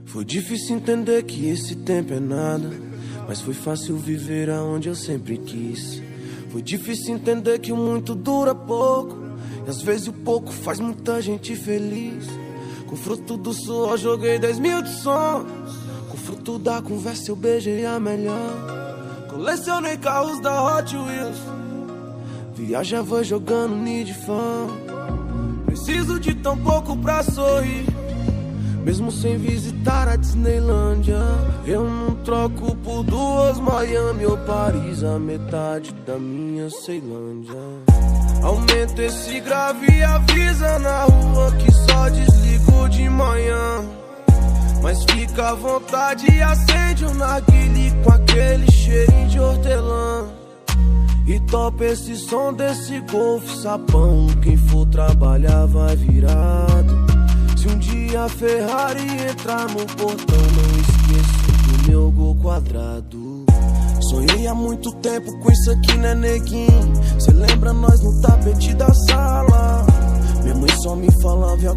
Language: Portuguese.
Foi difícil entender que esse tempo é nada, mas foi fácil viver aonde eu sempre quis. Foi difícil entender que o muito dura pouco, e às vezes o pouco faz muita gente feliz. Com fruto do suor joguei 10 mil de sonhos, com fruto da conversa eu beijei a melhor. Colecionei carros da Hot Wheels, viajava jogando Need for. Preciso de tão pouco pra sorrir, mesmo sem visitar a Disneylândia. Eu não troco por duas Miami ou Paris, a metade da minha Ceilândia. Aumenta esse grave e avisa na rua que só desligo de manhã. Mas fica à vontade e acende um narguile com aquele cheirinho de hortelã. E topa esse som desse Golf sapão, quem for trabalhar vai virado. Se um dia a Ferrari entrar no portão, não esqueço do meu gol quadrado. Sonhei há muito tempo com isso aqui, né, neguinho? Cê lembra nós no tapete da sala? Minha mãe só me falava